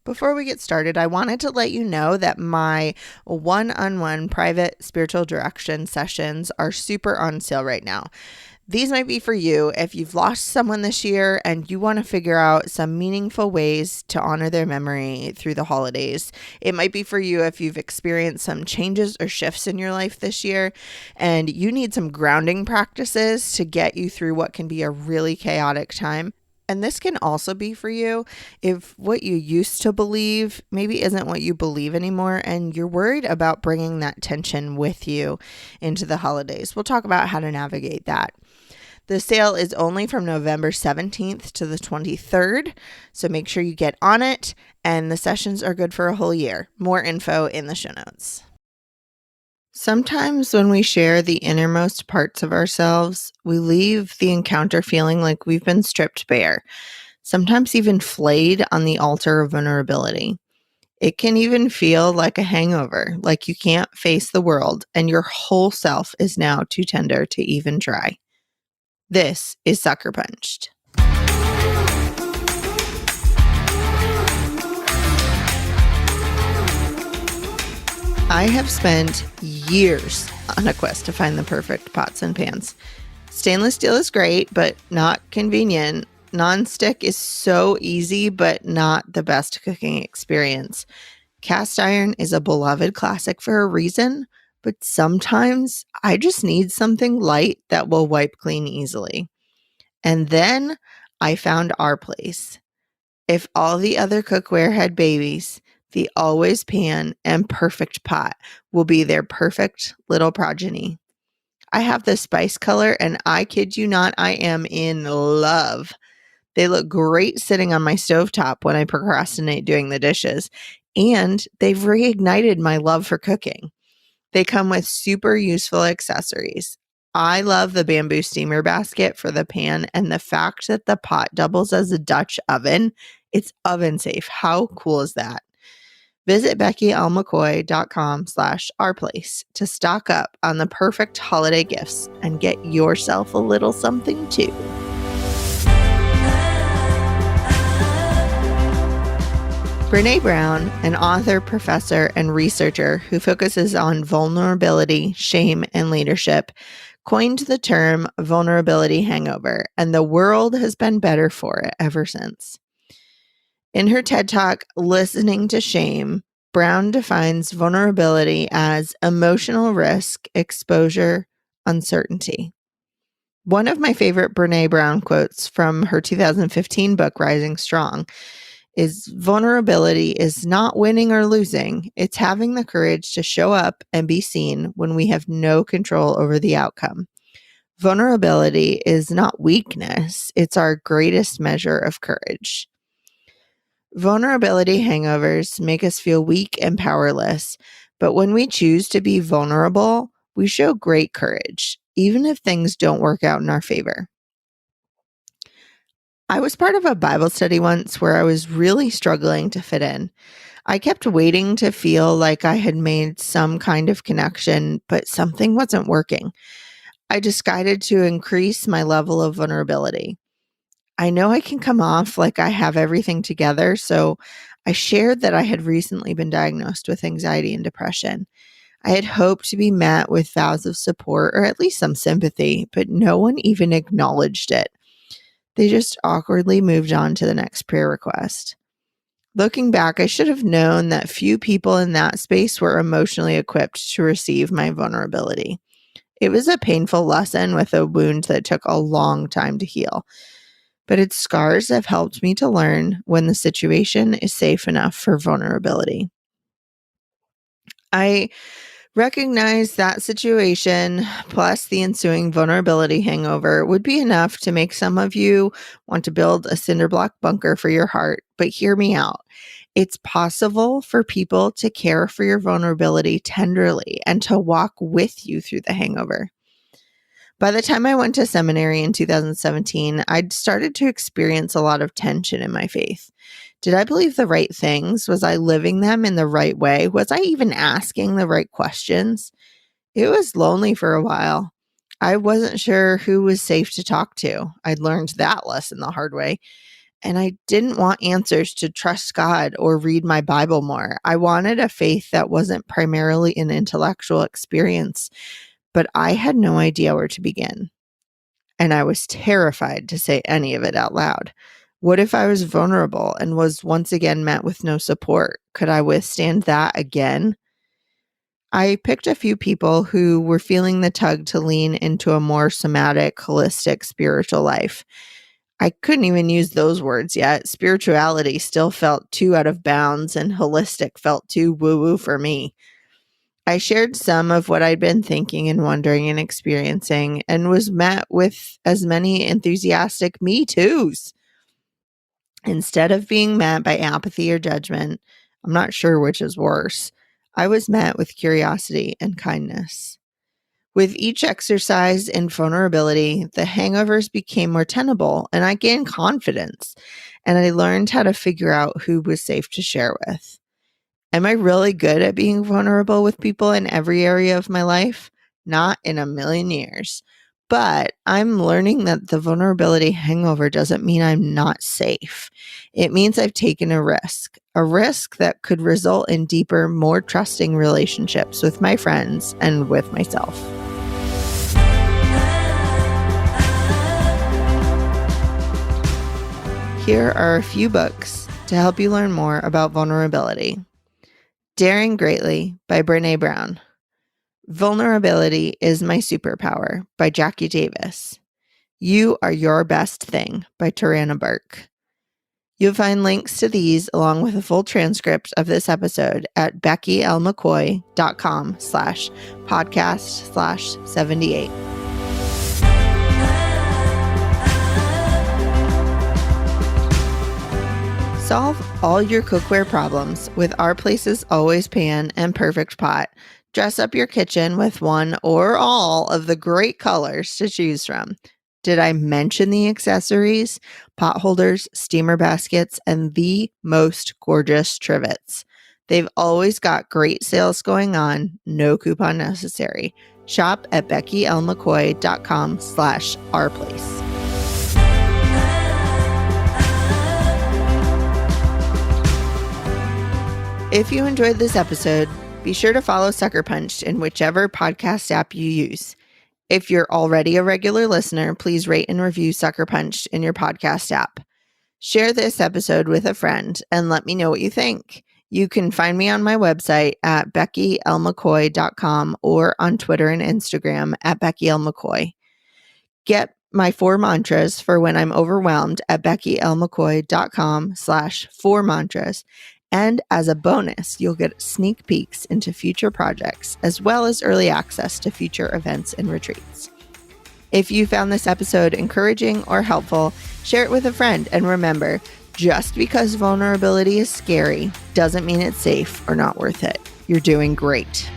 Before we get started, I wanted to let you know that my one-on-one private spiritual direction sessions are super on sale right now. These might be for you if you've lost someone this year and you want to figure out some meaningful ways to honor their memory through the holidays. It might be for you if you've experienced some changes or shifts in your life this year and you need some grounding practices to get you through what can be a really chaotic time. And this can also be for you if what you used to believe maybe isn't what you believe anymore and you're worried about bringing that tension with you into the holidays. We'll talk about how to navigate that. The sale is only from November 17th to the 23rd, so make sure you get on it, and the sessions are good for a whole year. More info in the show notes. Sometimes when we share the innermost parts of ourselves, we leave the encounter feeling like we've been stripped bare, sometimes even flayed on the altar of vulnerability. It can even feel like a hangover, like you can't face the world and your whole self is now too tender to even try. This is Sucker Punched. I have spent years on a quest to find the perfect pots and pans. Stainless steel is great, but not convenient. Non-stick is so easy, but not the best cooking experience. Cast iron is a beloved classic for a reason, but sometimes I just need something light that will wipe clean easily. And then I found our place. If all the other cookware had babies, the always pan and perfect pot will be their perfect little progeny. I have the spice color and I kid you not, I am in love. They look great sitting on my stovetop when I procrastinate doing the dishes, and they've reignited my love for cooking. They come with super useful accessories. I love the bamboo steamer basket for the pan and the fact that the pot doubles as a Dutch oven. It's oven safe. How cool is that? Visit BeckyLMcCoy.com/ourplace to stock up on the perfect holiday gifts and get yourself a little something too. Brené Brown, an author, professor, and researcher who focuses on vulnerability, shame, and leadership, coined the term vulnerability hangover, and the world has been better for it ever since. In her TED Talk, Listening to Shame, Brown defines vulnerability as emotional risk, exposure, uncertainty. One of my favorite Brené Brown quotes from her 2015 book, Rising Strong, is vulnerability is not winning or losing. It's having the courage to show up and be seen when we have no control over the outcome. Vulnerability is not weakness. It's our greatest measure of courage. Vulnerability hangovers make us feel weak and powerless, but when we choose to be vulnerable, we show great courage, even if things don't work out in our favor. I was part of a Bible study once where I was really struggling to fit in. I kept waiting to feel like I had made some kind of connection, but something wasn't working. I decided to increase my level of vulnerability. I know I can come off like I have everything together, so I shared that I had recently been diagnosed with anxiety and depression. I had hoped to be met with vows of support or at least some sympathy, but no one even acknowledged it. They just awkwardly moved on to the next prayer request. Looking back, I should have known that few people in that space were emotionally equipped to receive my vulnerability. It was a painful lesson with a wound that took a long time to heal. But its scars have helped me to learn when the situation is safe enough for vulnerability. I recognize that situation plus the ensuing vulnerability hangover would be enough to make some of you want to build a cinder block bunker for your heart, but hear me out. It's possible for people to care for your vulnerability tenderly and to walk with you through the hangover. By the time I went to seminary in 2017, I'd started to experience a lot of tension in my faith. Did I believe the right things? Was I living them in the right way? Was I even asking the right questions? It was lonely for a while. I wasn't sure who was safe to talk to. I'd learned that lesson the hard way. And I didn't want answers to trust God or read my Bible more. I wanted a faith that wasn't primarily an intellectual experience, but I had no idea where to begin. And I was terrified to say any of it out loud. What if I was vulnerable and was once again met with no support? Could I withstand that again? I picked a few people who were feeling the tug to lean into a more somatic, holistic spiritual life. I couldn't even use those words yet. Spirituality still felt too out of bounds, and holistic felt too woo-woo for me. I shared some of what I'd been thinking and wondering and experiencing, and was met with as many enthusiastic me toos. Instead of being met by apathy or judgment, I'm not sure which is worse, I was met with curiosity and kindness. With each exercise in vulnerability, the hangovers became more tenable, and I gained confidence, and I learned how to figure out who was safe to share with. Am I really good at being vulnerable with people in every area of my life? Not in a million years. But I'm learning that the vulnerability hangover doesn't mean I'm not safe. It means I've taken a risk that could result in deeper, more trusting relationships with my friends and with myself. Here are a few books to help you learn more about vulnerability. Daring Greatly by Brené Brown. Vulnerability is My Superpower by Jackie Davis. You Are Your Best Thing by Tarana Burke. You'll find links to these along with a full transcript of this episode at beckylmccoy.com/podcast/78. Solve all your cookware problems with Our Place's Always Pan and Perfect Pot. Dress up your kitchen with one or all of the great colors to choose from. Did I mention the accessories? Pot holders, steamer baskets, and the most gorgeous trivets. They've always got great sales going on, no coupon necessary. Shop at beckylmccoy.com/ourplace. If you enjoyed this episode, be sure to follow Sucker Punched in whichever podcast app you use. If you're already a regular listener, please rate and review Sucker Punched in your podcast app. Share this episode with a friend and let me know what you think. You can find me on my website at beckylmccoy.com or on Twitter and Instagram at beckylmccoy. Get my 4 mantras for when I'm overwhelmed at beckylmccoy.com/4mantras. And as a bonus, you'll get sneak peeks into future projects, as well as early access to future events and retreats. If you found this episode encouraging or helpful, share it with a friend. And remember, just because vulnerability is scary doesn't mean it's safe or not worth it. You're doing great.